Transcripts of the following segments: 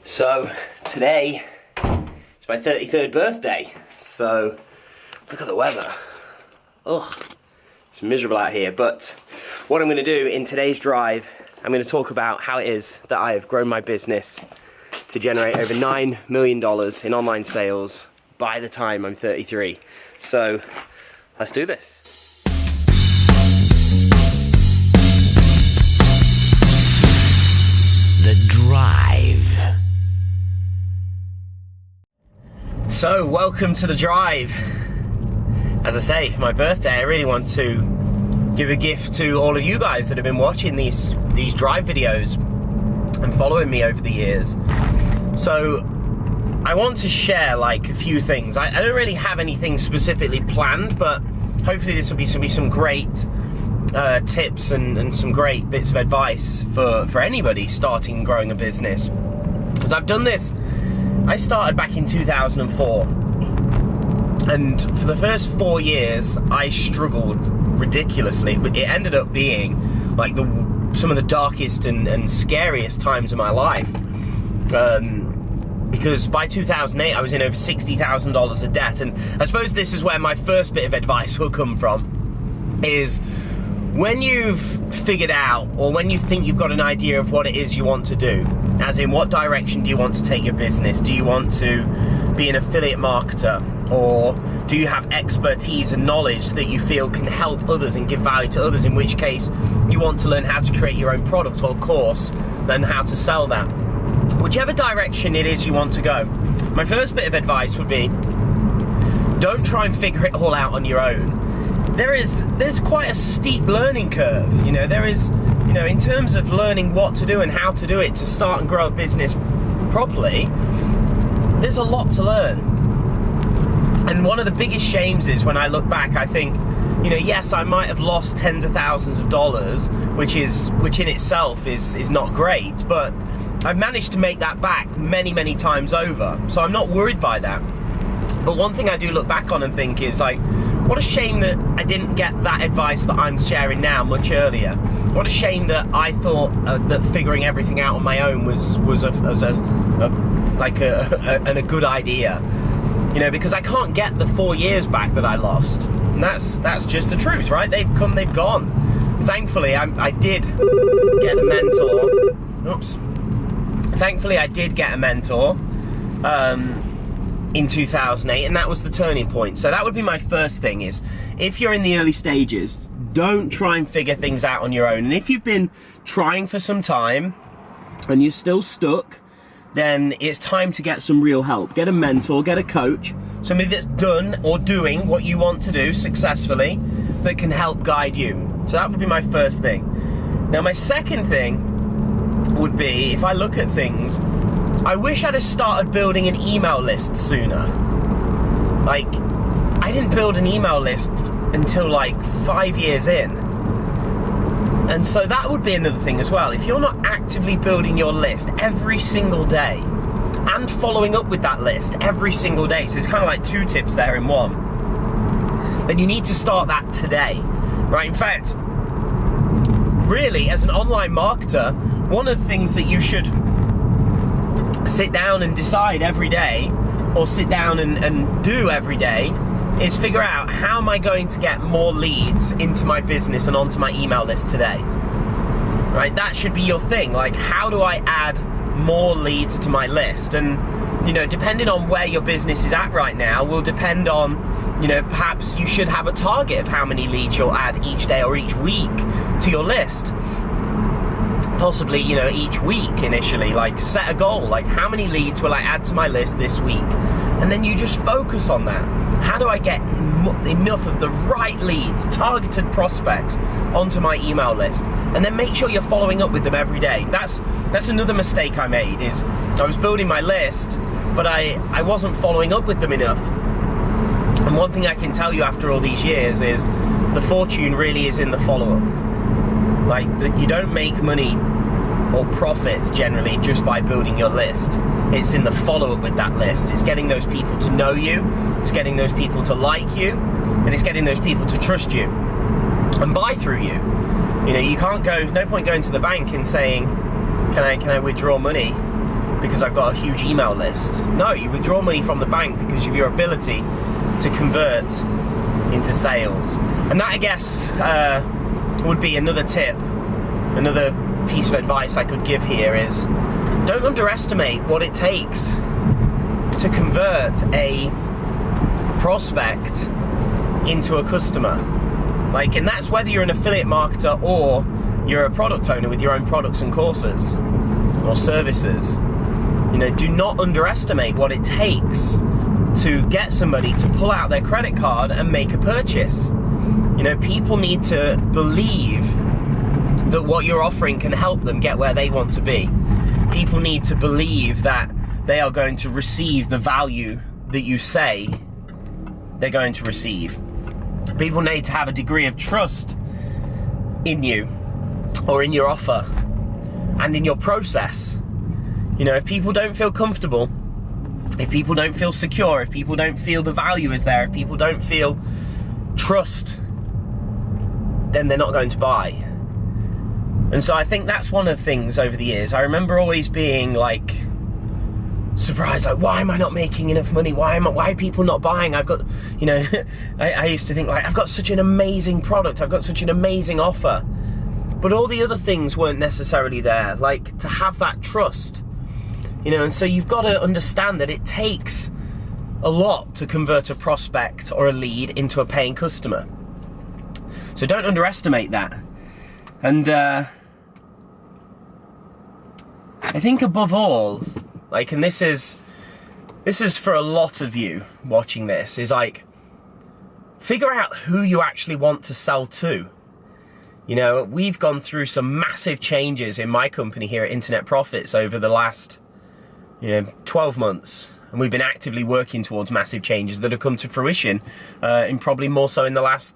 So today is my 33rd birthday, so look at the weather. Ugh, it's miserable out here, but what I'm going to do in today's drive, I'm going to talk about how it is that I have grown my business to generate over $9 million in online sales by the time I'm 33. So let's do this. The Drive. So welcome to The Drive. As I say, for my birthday, I really want to give a gift to all of you guys that have been watching these drive videos and following me over the years. So I want to share like a few things. I don't really have anything specifically planned, but hopefully this will be some great tips and some great bits of advice for anybody starting and growing a business. Because I've done this, I started back in 2004, and for the first 4 years I struggled ridiculously. It ended up being like some of the darkest and scariest times of my life, because by 2008 I was in over $60,000 of debt. And I suppose this is where my first bit of advice will come from, is when you've figured out, or when you think you've got an idea of what it is you want to do, as in what direction do you want to take your business? Do you want to be an affiliate marketer, or do you have expertise and knowledge that you feel can help others and give value to others, in which case you want to learn how to create your own product or course, then how to sell that? Whichever direction it is you want to go, my first bit of advice would be, don't try and figure it all out on your own. There's quite a steep learning curve, in terms of learning what to do and how to do it to start and grow a business properly. There's a lot to learn. And one of the biggest shames is, when I look back, I think, yes, I might have lost tens of thousands of dollars, which in itself is not great, but I've managed to make that back many, many times over. So I'm not worried by that. But one thing I do look back on and think is, like, what a shame that I didn't get that advice that I'm sharing now much earlier. What a shame that I thought that figuring everything out on my own was a good idea. Because I can't get the 4 years back that I lost. And that's just the truth, right? They've come, they've gone. Thankfully, I did get a mentor. Oops. Thankfully, I did get a mentor in 2008, and that was the turning point. So that would be my first thing, is if you're in the early stages, don't try and figure things out on your own. And if you've been trying for some time and you're still stuck, then it's time to get some real help. Get a mentor, get a coach, somebody that's done or doing what you want to do successfully, that can help guide you. So that would be my first thing. Now, my second thing would be, if I look at things, I wish I'd have started building an email list sooner. Like, I didn't build an email list until like 5 years in. And so that would be another thing as well. If you're not actively building your list every single day and following up with that list every single day, so it's kind of like two tips there in one, then you need to start that today, right? In fact, really, as an online marketer, one of the things that you should sit down and decide every day, or sit down and do every day, is figure out, how am I going to get more leads into my business and onto my email list today? Right? That should be your thing. Like, how do I add more leads to my list? And, depending on where your business is at right now, will depend on, perhaps you should have a target of how many leads you'll add each day or each week to your list. Possibly, each week initially, like, set a goal, like, how many leads will I add to my list this week? And then you just focus on that. How do I get enough of the right leads, targeted prospects, onto my email list? And then make sure you're following up with them every day. That's another mistake I made, is I was building my list, but I wasn't following up with them enough. And one thing I can tell you after all these years is, the fortune really is in the follow-up. Like, you don't make money or profits generally just by building your list. It's in the follow-up with that list. It's getting those people to know you, it's getting those people to like you, and it's getting those people to trust you and buy through you. You can't no point going to the bank and saying, can I withdraw money? because I've got a huge email list. No, you withdraw money from the bank because of your ability to convert into sales. And that, I guess, would be another tip, another piece of advice I could give here is don't underestimate what it takes to convert a prospect into a customer. And that's whether you're an affiliate marketer or you're a product owner with your own products and courses or services. Do not underestimate what it takes to get somebody to pull out their credit card and make a purchase. People need to believe that what you're offering can help them get where they want to be. People need to believe that they are going to receive the value that you say they're going to receive. People need to have a degree of trust in you or in your offer and in your process. If people don't feel comfortable, if people don't feel secure, if people don't feel the value is there, if people don't feel trust, then they're not going to buy. And so I think that's one of the things over the years. I remember always being surprised, why am I not making enough money? Why are people not buying? I've got, I used to think I've got such an amazing product, I've got such an amazing offer. But all the other things weren't necessarily there, to have that trust. And so you've got to understand that it takes a lot to convert a prospect or a lead into a paying customer. So don't underestimate that. And I think above all, and this is for a lot of you watching this, is figure out who you actually want to sell to. We've gone through some massive changes in my company here at Internet Profits over the last 12 months, and we've been actively working towards massive changes that have come to fruition in probably more so in the last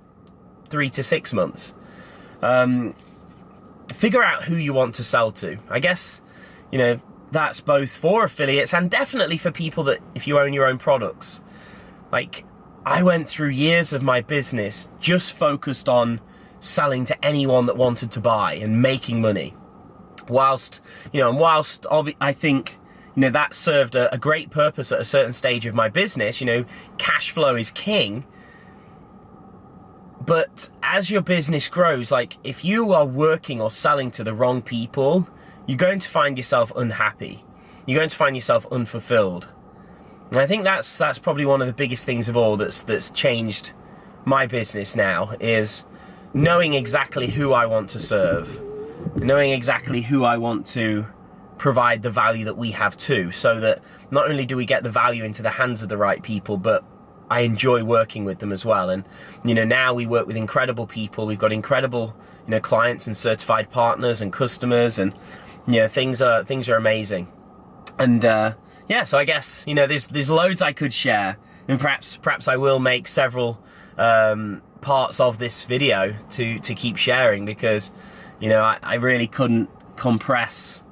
3 to 6 months. Figure out who you want to sell to. I guess, that's both for affiliates and definitely for people that, if you own your own products. I went through years of my business just focused on selling to anyone that wanted to buy and making money. Whilst I think, that served a great purpose at a certain stage of my business. Cash flow is king. But as your business grows, if you are working or selling to the wrong people, you're going to find yourself unhappy. You're going to find yourself unfulfilled. And I think that's probably one of the biggest things of all that's changed my business now, is knowing exactly who I want to serve, knowing exactly who I want to provide the value that we have to, so that not only do we get the value into the hands of the right people, but I enjoy working with them as well. And now we work with incredible people. We've got incredible clients and certified partners and customers, and things are amazing. And so I guess there's loads I could share, and perhaps I will make several parts of this video to keep sharing, because I really couldn't compress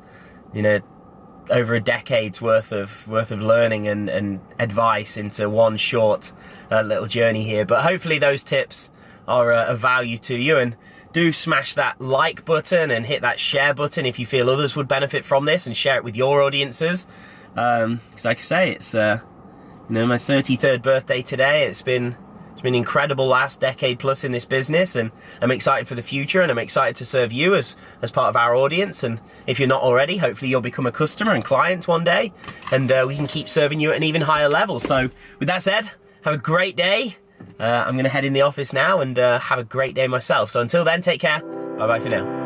over a decade's worth of learning and advice into one short little journey here. But hopefully those tips are of value to you, and do smash that like button and hit that share button if you feel others would benefit from this, and share it with your audiences. Because like I say, it's my 33rd birthday today. It's been incredible last decade plus in this business, and I'm excited for the future, and I'm excited to serve you as part of our audience. And if you're not already, hopefully you'll become a customer and client one day, and we can keep serving you at an even higher level. So with that said, have a great day. I'm going to head in the office now and have a great day myself. So until then, take care. Bye bye for now.